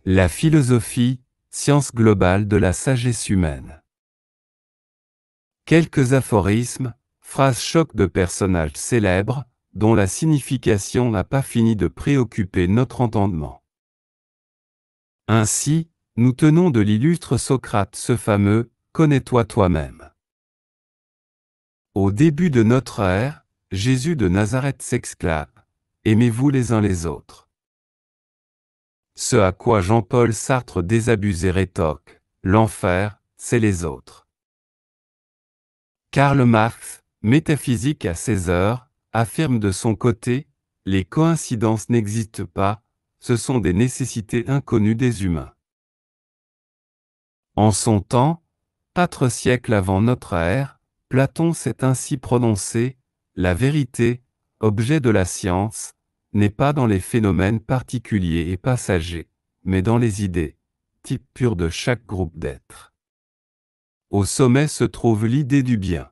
La philosophie, science globale de la sagesse humaine. Quelques aphorismes, phrases chocs de personnages célèbres, dont la signification n'a pas fini de préoccuper notre entendement. Ainsi, nous tenons de l'illustre Socrate ce fameux « Connais-toi toi-même ». Au début de notre ère, Jésus de Nazareth s'exclame « Aimez-vous les uns les autres ». Ce à quoi Jean-Paul Sartre désabusé rétorque « L'enfer, c'est les autres ». Karl Marx, métaphysique à 16 heures, affirme de son côté « Les coïncidences n'existent pas, ce sont des nécessités inconnues des humains ». En son temps, 4 siècles avant notre ère, Platon s'est ainsi prononcé « La vérité, objet de la science, n'est pas dans les phénomènes particuliers et passagers, mais dans les idées, type pur de chaque groupe d'êtres. » Au sommet se trouve l'idée du bien.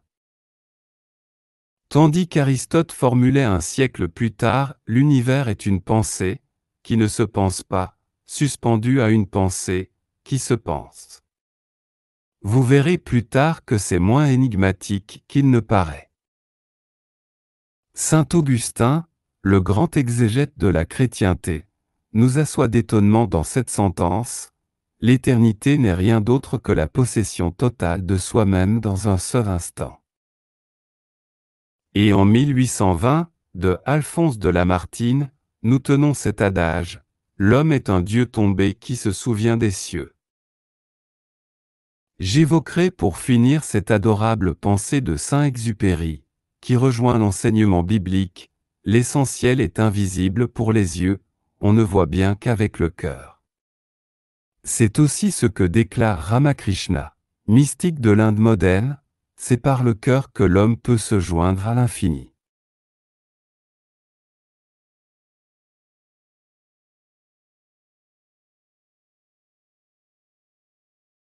Tandis qu'Aristote formulait un siècle plus tard « L'univers est une pensée, qui ne se pense pas, suspendue à une pensée, qui se pense. » Vous verrez plus tard que c'est moins énigmatique qu'il ne paraît. Saint Augustin, le grand exégète de la chrétienté, nous assoit d'étonnement dans cette sentence « L'éternité n'est rien d'autre que la possession totale de soi-même dans un seul instant. » Et en 1820, de Alphonse de Lamartine, nous tenons cet adage « L'homme est un Dieu tombé qui se souvient des cieux. » J'évoquerai pour finir cette adorable pensée de Saint-Exupéry, qui rejoint l'enseignement biblique, l'essentiel est invisible pour les yeux, on ne voit bien qu'avec le cœur. C'est aussi ce que déclare Ramakrishna, mystique de l'Inde moderne, c'est par le cœur que l'homme peut se joindre à l'infini.